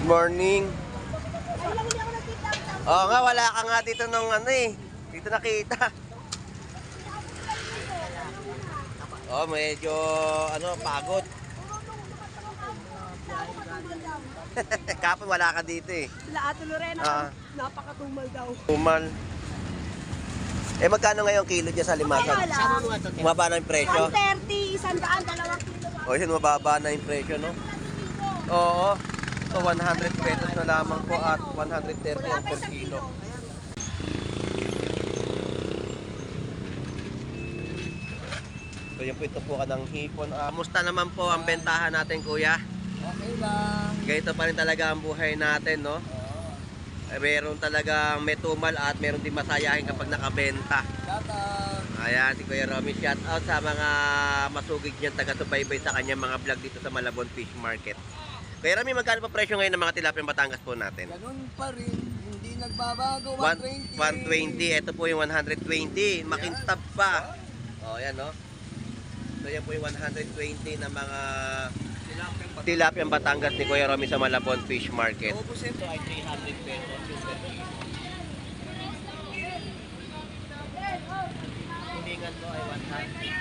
Morning. Oo nga, wala ka nga dito nung ano eh. Dito nakita. Oh, medyo pagod. Kapon wala ka dito eh. Sila Ate Lorena, napakatumal daw. Tumal. Eh magkano ngayon kilo dyan sa limasan? Mababa na yung presyo? 130, 100, 2 kilo. O yun, mababa na yung presyo, no? Oo. So 100 pesos na lamang po at 130 ang per kilo. So yun po, ito po ka ng hipon. Musta naman po ang bentahan natin, kuya? Okay lang. Ganito pa rin talaga ang buhay natin, no? Meron talagang may tumal at meron din masayahin kapag nakabenta. Ayan, si Kuya Romy, shout out sa mga masugid niyan taga-subaybay sa kanyang mga vlog dito sa Malabon Fish Market. Kuya Romy, magkano pa presyo ngayon ng mga tilapia Batangas po natin? Ganun pa rin, hindi nagbabago, 120. Ito po yung 120, makintab pa. O, yan, no? So yan po yung 120 na mga tilapia Batangas ni Kuya Romy sa Malabon Fish Market. Ubus ito ay 300 pesos. Tulingan ko ay 100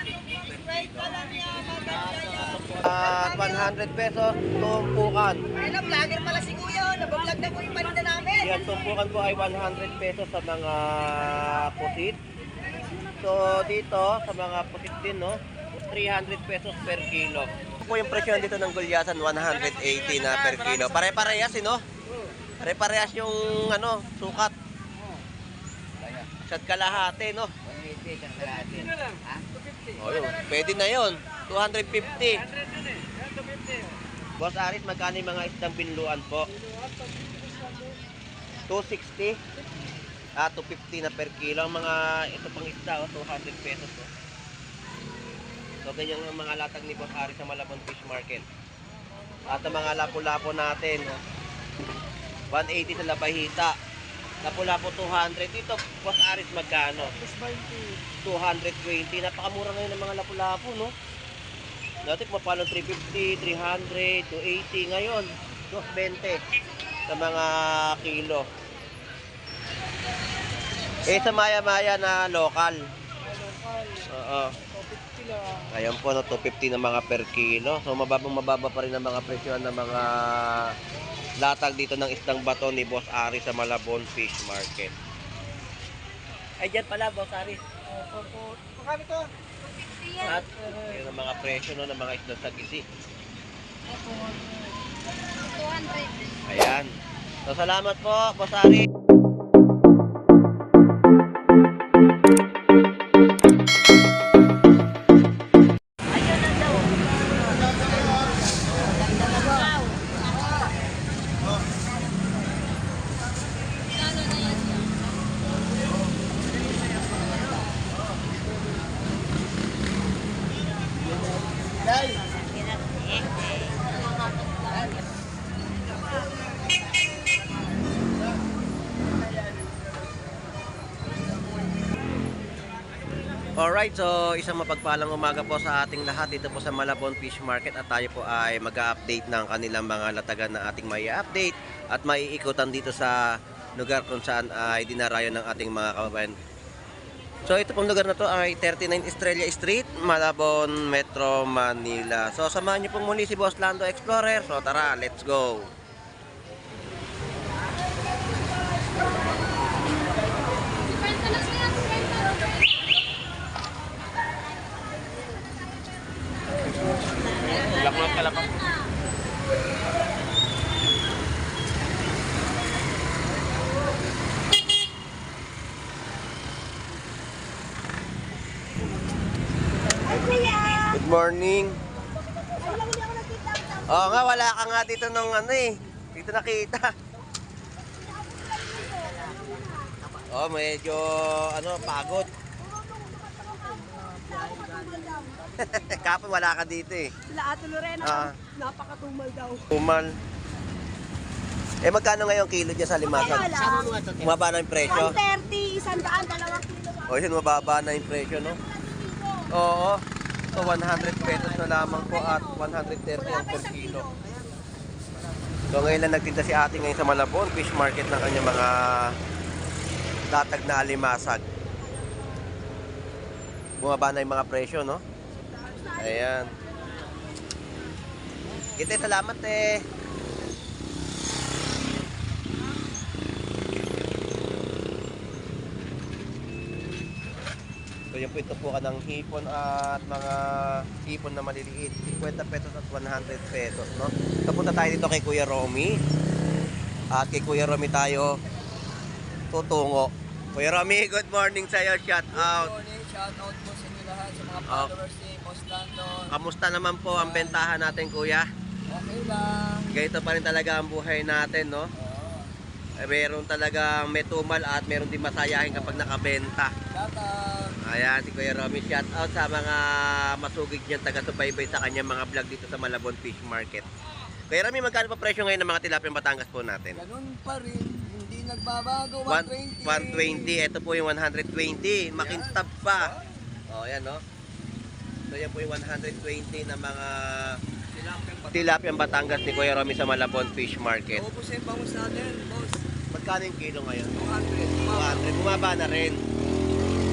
at 100 pesos tumpukan. Ayun, vlogger pala si Kuya. Nabablog na po yung paninda namin. Yan, tumpukan po ay 100 pesos sa mga pusit. So dito sa mga pusit din, no, 300 pesos per kilo. Po yung presyo dito ng gulyasan 180 na per kilo. Pare-parehas, no? Pare-parehas yung sukat. Isa't kalahati, no? 180 ang kalahati. Oh, yun. Pwede na yun. 250. Boss Aris, magkano yung mga isdang binluan po? 260. 250 na per kilo. Ang mga ito pang isda, 200 pesos. So, ganyan ang mga latag ni Boss Aris sa Malabon Fish Market. At ang mga lapu-lapo natin, 180 sa labahita. Lapu-lapo 200. Dito, Boss Aris, magkano? 220. Napakamura ngayon ng mga lapu-lapo, no? Dati pumapalo 350, 300, 280. Ngayon, 220 sa mga kilo. Eh, sa maya-maya na local. Oo. Ayan po, 250 na mga per kilo. So, mababa pa rin ang mga presyo ng mga latag dito ng isdang bato ni Boss Aris sa Malabon Fish Market. Ay, dyan pala, Boss Aris. Magkano to? At yun ang mga presyo, no, ng mga isdang sagisi. 200. Ayan. So, salamat po, Boss Aris. Alright, so isang mapagpalang umaga po sa ating lahat dito po sa Malabon Fish Market at tayo po ay mag-update ng kanilang mga latagan na ating may update at maiikutan dito sa lugar kung saan ay dinarayo ng ating mga kababayan. So ito pong lugar na to ay 39 Estrella Street, Malabon, Metro Manila. So samahan niyo pong muli si Boss Lando Explorer. So tara, let's go! Lakmat kalapang. Good morning. Oo nga, wala ka nga dito nung dito nakita. Oh, medyo pagod. Kapon wala ka dito eh. Sila Ate Lorena, napakatumal daw. Tumal. Eh magkano ngayon kilo dyan sa limasan? Mababa na yung presyo? 130, 100, 2 kilo. O yun, mababa na yung presyo, no? Oo. So 100 pesos na lamang po at 130 ang per kilo. So ngayon lang nagtinda si ate ngayon sa Malabon Fish Market ng kanyang mga latag na alimasag. Bumaba na yung mga presyo, no? Ayan. Kita, salamat eh. So yun po, ito po ka ng hipon at mga hipon na maliliit. 50 pesos at 100 pesos, no? So punta tayo dito kay Kuya Romy. At kay Kuya Romy tayo tutungo. Kuya Romy, good morning sa'yo. Shout out. Good morning, shout out po sa inyo lahat sa mga followers ni Boss Landon. Kamusta naman po ang bentahan natin, Kuya? Okay lang. Ganito pa rin talaga ang buhay natin, no? Oo. Meron talagang may tumal at meron din masayahin kapag nakabenta. Shout out. Ayan, si Kuya Romy, shout out sa mga masugig niyang taga-subaybay sa kanyang mga vlog dito sa Malabon Fish Market. Kuya Romy, magkano pa presyo ngayon ng mga tilapia Batangas po natin? Ganun pa rin. Hindi nagbabago. 120. 120. Ito po yung 120. Makintab pa. O, yan, no? So, yan po yung 120 na mga tilapia Batangas ni Kuya Romy sa Malabon Fish Market. Oo po sa bangus natin, boss. Magkano yung kilo ngayon? 200. 200. Bumaba na rin.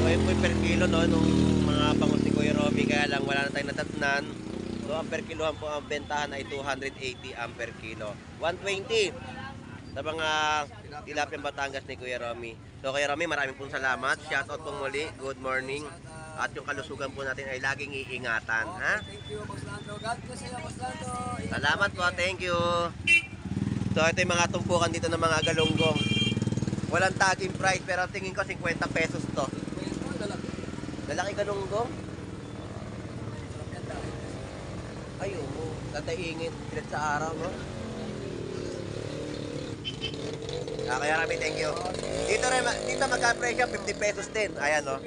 So, yun po yung per kilo, no? Nung mga bangus ni Kuya Romy, kaya lang wala na tayong natatnan. So, ang per kilohan po ang bentahan ay 280 ang per kilo. 120 sa mga tilapia Batangas ni Kuya Romy. So, Kuya Romy, maraming pong salamat. Shoutout pong muli. Good morning. At yung kalusugan po natin ay laging iingatan. Ha? Thank you, Boss Landon. God bless you, Boss Landon. Salamat po. Thank you. So, ito yung mga tumpukan dito ng mga galunggong. Walang tagging price, pero tingin ko 50 pesos to. Lalaki galunggong? Ay, oo. Tataingin. Pilit sa araw, no? Kaya Rami, thank you. Dito magka-presyo, 50 pesos din. Ayan, no?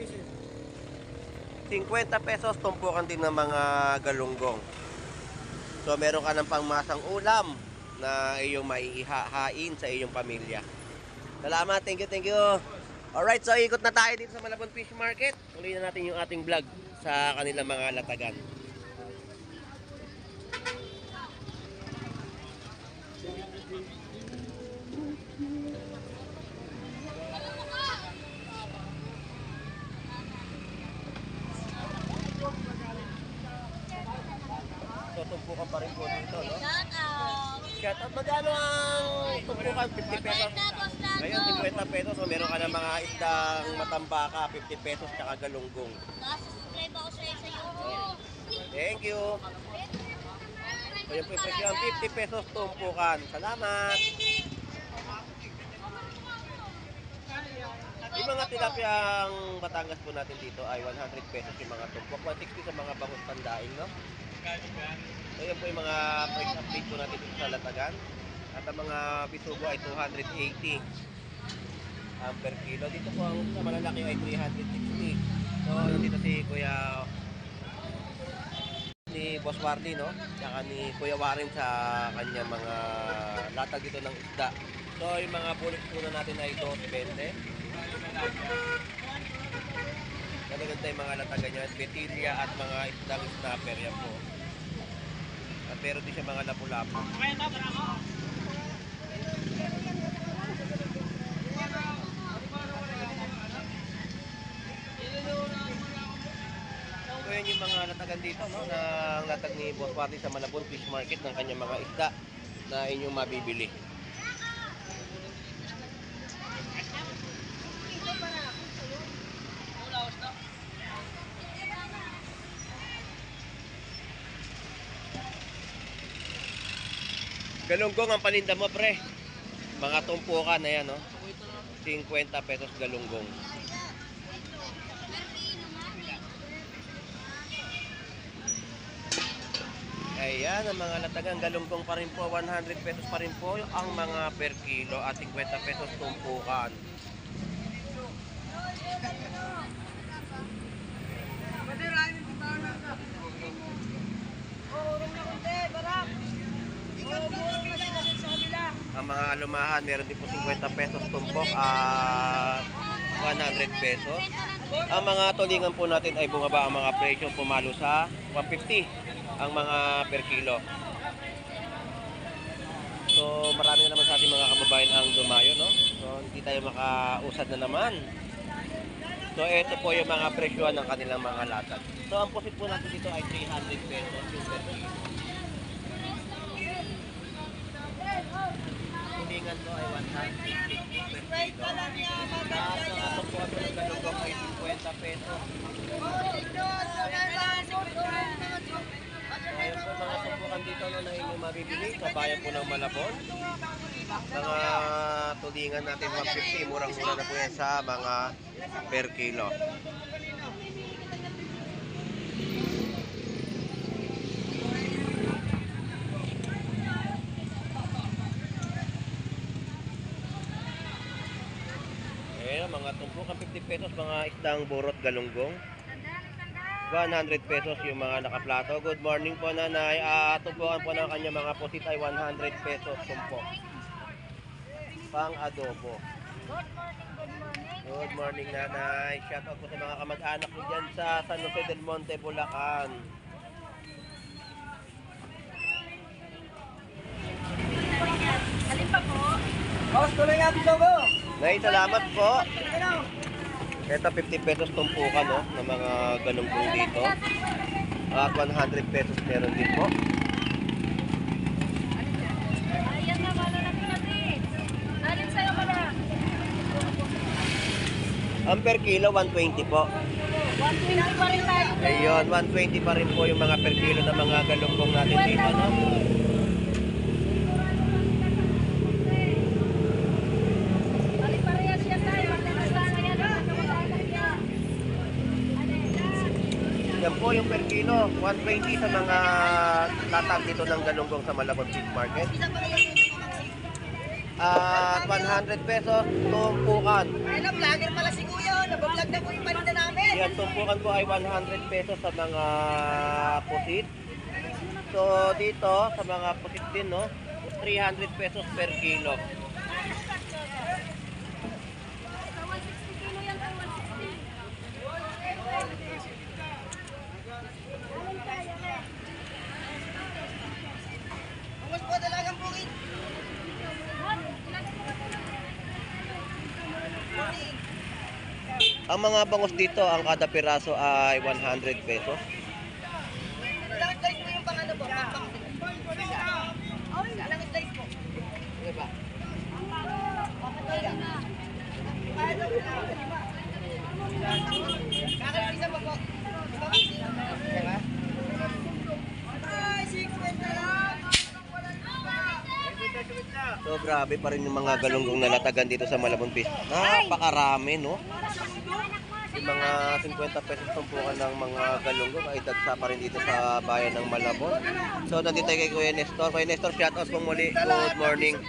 50 pesos, tumpukan din ng mga galunggong. So, meron ka ng pangmasang ulam na iyong maiihahain sa iyong pamilya. Salamat, thank you, thank you. Alright, so ikot na tayo dito sa Malabon Fish Market. Tuloy na natin yung ating vlog sa kanilang mga latagan. So, tumpukan pa rin po dito, no? Shout out. Magkano ang tumpukan? 50 pesos. Ngayon, 50 pesos. So, meron ka ng mga isdang matambaka, 50 pesos, tsaka galunggong. Subscribe ako sa YouTube. Thank you. So, yung presyo ang 50 pesos tumpukan. Salamat. Yung mga tilapiyang Batangas po natin dito ay 100 pesos yung mga tumpok. 160 sa mga bangus pandaing, no? So, yan po yung mga price update po natin dito sa latagan. At ang mga bisugo ay 280 per kilo. Dito po ang sa malalaki ay 360. So, nandito si Kuya ni Boss Wardy, no? Tsaka ni Kuya Warren sa kanyang mga latag dito ng isda. So, yung mga bulik po na natin ay 220. Nalaganda yung mga latagan niya, betilya at mga isdang snapper, yan po. At meron din siya mga lapu-lapu. So yan yung mga latagan dito, no? Ng latag ni Boss Wardy sa Malabon Fish Market ng kanyang mga isda na inyong mabibili. Galunggong ang paninda mo, pre. Mga tumpukan na yan, no? 50 pesos galunggong. Ayan, ang mga latagang galunggong pa rin po. 100 pesos pa rin po ang mga per kilo at 50 pesos tumpukan. Ang mga alumahan, meron din po 50 pesos tumpok at 100 pesos. Ang mga tulingan po natin ay bumaba ang mga presyo, pumalo sa 150 ang mga per kilo. So marami na naman sa ating mga kababayan ang dumayo, no? So hindi tayo makausad na naman. So ito po yung mga presyo ng kanilang mga latag. So ang pusit po natin dito ay 300 pesos yung per kilo. Tulingan po ay 150 per kilo. At ang atong po ng galunggong ay 50 pesos. Ngayon po mga tumpukan dito na inyong mabibili sa bayan po ng Malabon. Mga tulingan natin 150, murang-mura na po yan sa mga per kilo. Ayan, mga tumpukan 50 pesos, mga isdang burot galunggong. 100 pesos yung mga nakaplato. Good morning po nanay. Tumpukan po ng kanya mga pusit ay 100 pesos tumpok. Pang adobo. Good morning nanay. Shout out po sa mga kamag-anak ko dyan sa San Jose del Monte, Bulacan. Alin pa po? Boss, tuloy nga dito ko. Nay, salamat po. Ito 50 pesos tumpukan, no, ng mga galunggong dito. At 100 pesos meron din po. Ayan na, wala na pinati. Alin sa'yo ka na? Ang per kilo 120 po. 120 pa rin tayo. Ayun, 120 pa rin po yung mga per kilo ng mga galunggong natin dito, no? Alin parehas yan tayo. Yan po yung per kilo, 120 sa mga latag dito ng galunggong sa Malabon Fish Market. At 100 pesos tumpukan. Ayun, vlogger pala si Kuya. Nabablog na po yung paninda namin. Yan, tumpukan po ay 100 pesos sa mga pusit. So dito sa mga pusit din, no, 300 pesos per kilo. Mas po dalagang bukid. Ang mga bangus dito, ang kada piraso ay 100 pesos. Ilang slice po yung pang ano po? Pang ilang slice po? Diba? Kakalapisan pa po. Diba? Ay, 50 lang. So grabe pa rin yung mga galunggong nalatagan dito sa Malabon Fish. Napakarami, no? Yung mga 50 pesos tumpukan ng mga galunggong ay dagsa pa rin dito sa bayan ng Malabon. So nandito tayo kay Kuya Nestor. Kuya Nestor, shout out po muli. Good morning.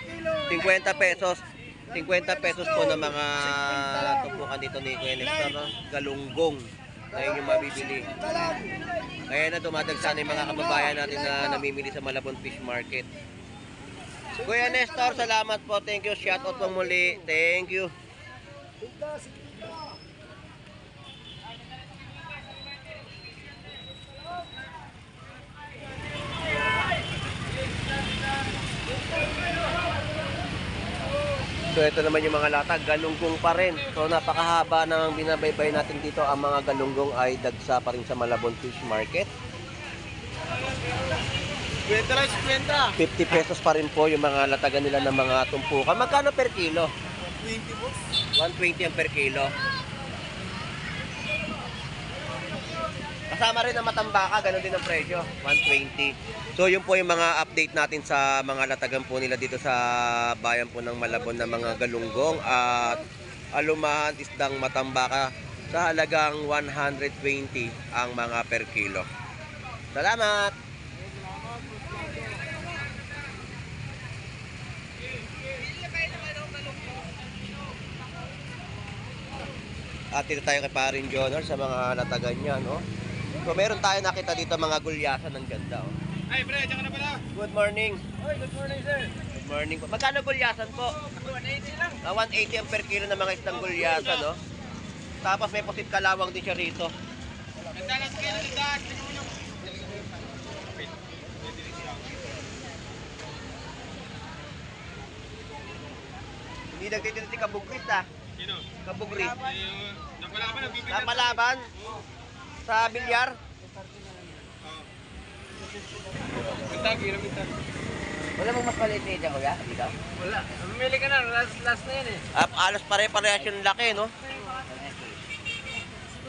50 pesos. 50 pesos po ng mga tumpukan dito ni Kuya Nestor, no? Galunggong na inyong mabibili. Kaya na dumadagsa na yung mga kababayan natin na namimili sa Malabon Fish Market. Kuya Nestor, salamat po. Thank you. Shout out po muli. Thank you. So ito naman yung mga latag, galunggong pa rin. So napakahaba ng binabaybay natin dito. Ang mga galunggong ay dagsa pa rin sa Malabon Fish Market. 50 pesos pa rin po yung mga latagan nila ng mga tumpukan. Magkano per kilo? 20 boss. 120 ang per kilo. Kasama rin ang matambaka, ganun din ang presyo, 120. So yun po yung mga update natin sa mga latagan po nila dito sa bayan po ng Malabon na mga galunggong at alumahan isdang matambaka sa halagang 120 ang mga per kilo. Salamat! At dito tayo kay Parin Jonor sa mga latagan niya, no? So meron tayo nakita dito mga gulyasan ng ganda, oh. Ay, pre, dyan ka na pala. Good morning. Oy, good morning, sir. Good morning po. Magkano gulyasan po? 180 lang. 180 ang per kilo ng mga isdang gulyasan, no? Tapos may pusit kalawang din siya rito. Nagdalas kayo ng ligas. Hindi nagtitinda si Kabugris ah. Sino? Kabugris. Napalaban, nagbibigyan. Napalaban sa bilyar. Bintag, hirap bintag. Wala bang mas maliit dito, kuya? Dito? Wala. Mamili ka na, last na yan eh. Alos pare-parehas yung laki, no?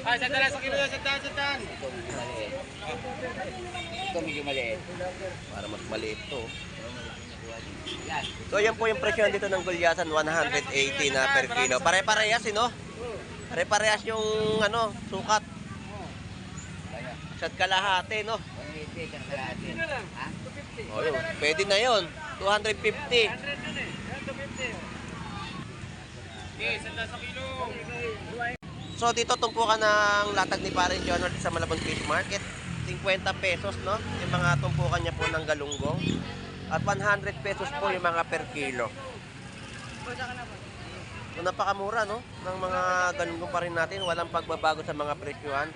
Ah, sandala sa kilo, sandaan. Ito medyo maliit. Ito medyo maliit. Para mas maliit to. Yan. So yan po yung presyo dito ng gulyasan, 180 na per kilo. Pare-parehas, no? Pare-parehas yung ano, sukat. Kaya, Isa't kalahati, no? 180 ang kalahati. Ha? O yun, pwede na yun. 250. Okay, sandala sa kilo. So dito tumpukan ng latag ni Paring John sa Malabon Fish Market. 50 pesos, no? Yung mga tumpukan niya po ng galunggong. At 100 pesos po yung mga per kilo. So napakamura, no? Ng mga galunggong pa rin natin. Walang pagbabago sa mga presyuhan.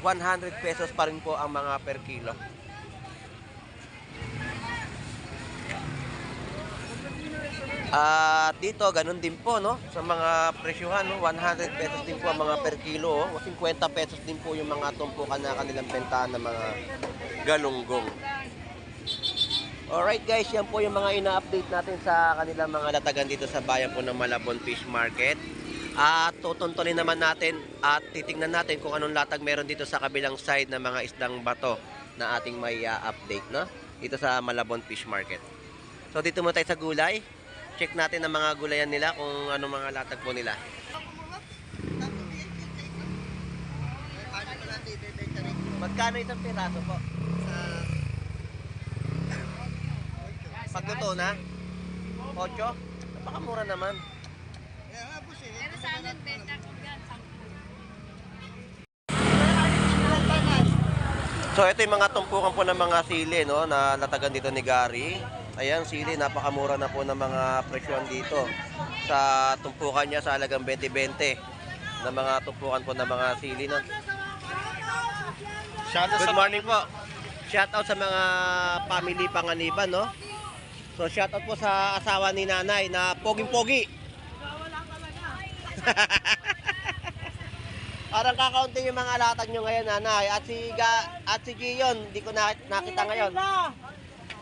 100 pesos pa rin po ang mga per kilo. At dito, ganun din po, no? Sa mga presyuhan, no? 100 pesos din po ang mga per kilo, oh. 50 pesos din po yung mga tumpukan na kanilang bentahan ng mga galunggong. Alright guys, yan po yung mga ina-update natin sa kanilang mga latagan dito sa bayan po ng Malabon Fish Market. At tutuntunin naman natin at titingnan natin kung anong latag meron dito sa kabilang side ng mga isdang bato na ating may update, no? Dito sa Malabon Fish Market. So dito muna tayo sa gulay. Check natin ang mga gulayan nila kung ano mga latag po nila. Magkano isang piraso po? Pagluto na? 8? Napakamura naman. Pero sa amin, benta ko yan. So ito yung mga tumpukan po ng mga sili, no, na latagan dito ni Gary. Ayan, sili, napakamura na po ng mga presyon dito. Sa tumpukan niya sa halagang 20-20 na mga tumpukan po ng mga sili, no. Good morning po. Shoutout sa mga family Panganiban, no. So shoutout po sa asawa ni nanay na poging-pogi. Parang kakaunti yung mga latag nyo ngayon, nanay. At si Gion, hindi ko nakita ngayon.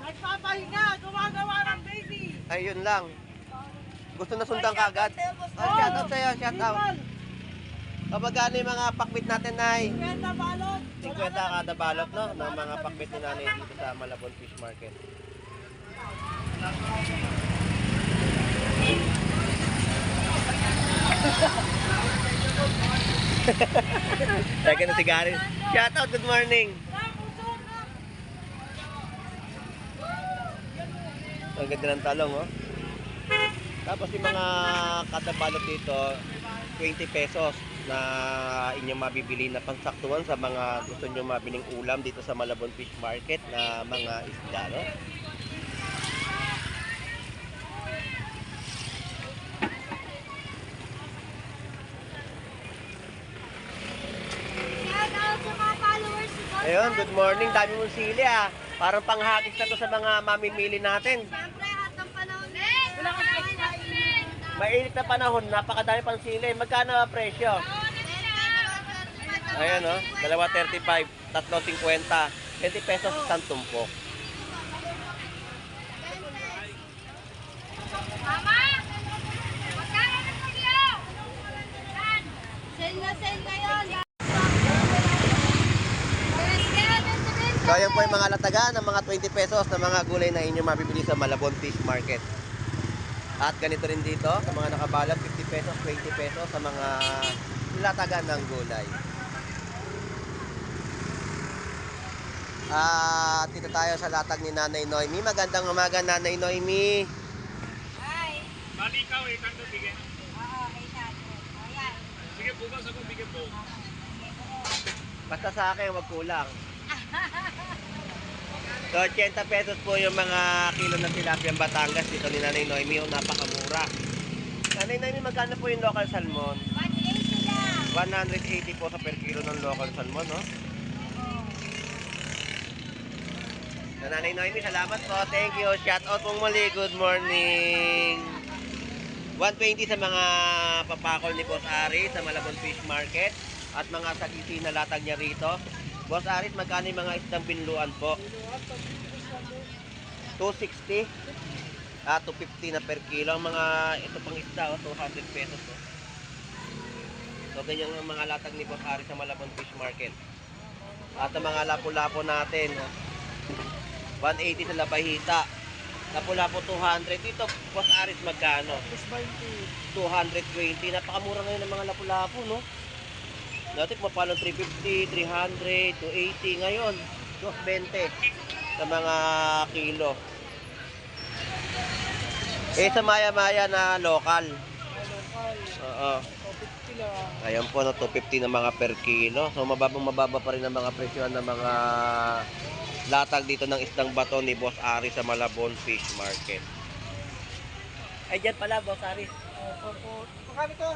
Nagpapahinga, gumagawa ng baby. Ayun lang. Gusto na sundan ka agad. Shoutout sa'yo, shoutout. Kapag yung mga pakbit natin, nay? Kwenta balot. 50 kada balot, no? Ng mga pakbit ni nanay dito sa Malabon Fish Market. Teka na si Gary. Shoutout, good morning. Ang ganda ng talong, oh. Tapos yung mga kada balot dito, 20 pesos na inyong mabibili na pansaktuhan sa mga gusto nyo mabiling ulam dito sa Malabon Fish Market na mga isda, no? Shout out sa mga followers ni Boss. Ayun, good morning. Dami mong sili, ah. Parang panghagis na to sa mga mamimili natin. Siyempre, hat ng panahon. Wala ka sa excited. Mainit na panahon, napakadami pang sili. Magkano ang presyo? Ayan, oh. Dalawa 35, tatlo 50. 20 pesos isang tumpok. Mama! Magkano na po niyo? Sale na yun. So ayan po yung mga latagan ng mga 20 pesos na mga gulay na inyong mabibili sa Malabon Fish Market. At ganito rin dito, sa mga nakabalat, 50 pesos, 20 pesos sa mga latagan ng gulay. At dito tayo sa latag ni Nanay Noemi. Magandang umaga, Nanay Noemi. Hi. Bali ikaw eh, kanto bigyan. Oo, may natin. Ayan. Sige, bukas ako bigyan po. Basta sa akin, wag kulang. So, 80 pesos po yung mga kilo ng tilapia Batangas dito ni Nanay Noemi. Yung napakamura. Nanay Noemi, magkano po yung local salmon? 180 lang. 180 po sa per kilo ng local salmon, no? So, Nanay Noemi, salamat po. Thank you. Shout out pong muli. Good morning. 120 sa mga papakol ni Boss Aris sa Malabon Fish Market at mga sagisi na latag niya rito. Boss Aris, magkano yung mga isdang binluan po? 260. 250 na per kilo. Ang mga ito pang isda, 200 pesos. So, ganyan ang mga latag ni Boss Aris sa Malabon Fish Market. At ang mga lapo-lapo natin, 180 sa labahita. Lapo-lapo 200. Dito, Boss Aris, magkano? 220. Napakamura ngayon ng mga lapo-lapo, no? Dati pumapalo 350, 300, 280. Ngayon, 220 sa mga kilo. Sa maya-maya na local. Oo. Ayan po, no, 250 na mga per kilo. So, mababa pa rin ang mga presyo ng mga latag dito ng isdang bato ni Boss Aris sa Malabon Fish Market. Ay, dyan pala, Boss Aris. Pakano to?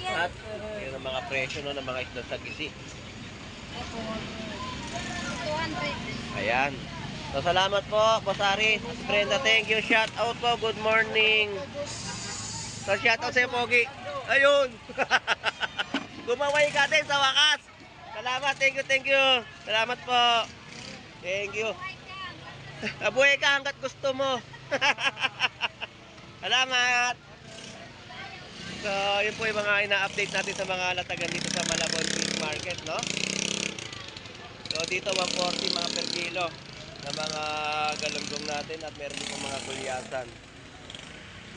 At yun ang mga presyo, no, ng mga isdang sagisi. 200. Ayan. So, salamat po, Boss Aris. Brenda, thank you. Shout out po. Good morning. So, shout out sa'yo, Pogi. Ayun. Gumaway ka din sa wakas. Salamat. Thank you. Salamat po. Thank you. Nabuhay ka hanggat gusto mo. Salamat. So, yun po yung mga ina-update natin sa mga latagan dito sa Malabon Fish Market, no? So, dito 140 mga per kilo na mga galunggong natin at meron din po mga gulyasan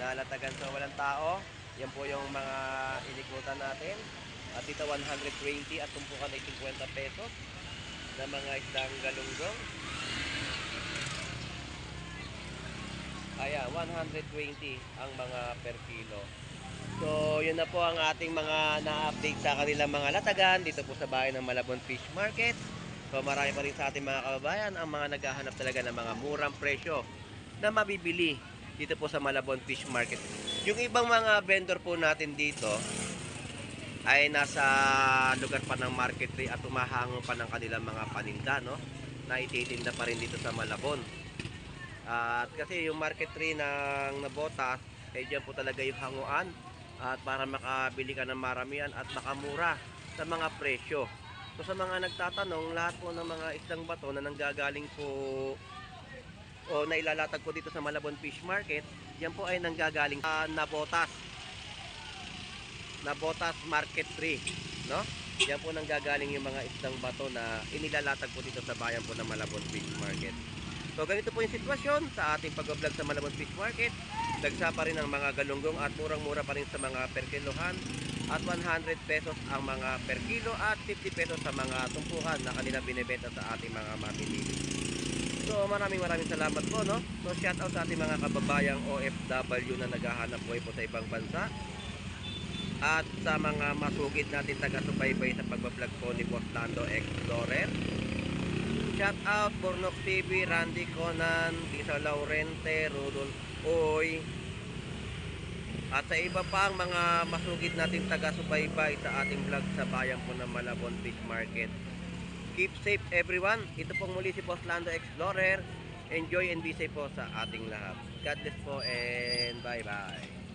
na latagan. So, walang tao. Yan po yung mga inikutan natin. At dito 120 at tumpukan ay 50 pesos na mga isdang galunggong. Ayan, 120 ang mga per kilo. So, yun na po ang ating mga na-update sa kanilang mga latagan dito po sa bahay ng Malabon Fish Market. So, marami pa rin sa ating mga kababayan ang mga naghahanap talaga ng mga murang presyo na mabibili dito po sa Malabon Fish Market. Yung ibang mga vendor po natin dito ay nasa lugar pa ng market rate at umahango pa ng kanilang mga paninda, no? Na ititinda pa rin dito sa Malabon. At kasi yung market rate ng Nabotas, eh dyan po talaga yung hanguan at para makabili ka ng maramihan at makamura sa mga presyo. So sa mga nagtatanong, lahat po ng mga isdang bato na nanggagaling po o nailalatag po dito sa Malabon Fish Market, yan po ay nanggagaling sa Nabotas Market 3, no? Yan po nanggagaling yung mga isdang bato na inilalatag po dito sa bayan po ng Malabon Fish Market. So ganito po yung sitwasyon sa ating pag-vlog sa Malabon Fish Market. Dagsa pa rin ang mga galunggong at murang-mura pa rin sa mga per kilohan. At 100 pesos ang mga per kilo at 50 pesos sa mga tumpukan na kanila binibenta sa ating mga mamimili. So maraming salamat po, no? So shout out sa ating mga kababayang OFW na naghahanap buhay po sa ibang bansa. At sa mga masugid natin taga-subaybay sa pagbablog po ni Boss Lando Explorer. Shout out Bornok TV, Randy Conan, Lisa Laurente, Rudolph Oy. At sa iba pa ang mga masugid natin taga-subaybay sa ating vlog sa bayan po ng Malabon Fish Market. Keep safe everyone. Ito pong muli si Boss Lando Explorer. Enjoy and be safe po sa ating lahat. God bless po and bye-bye.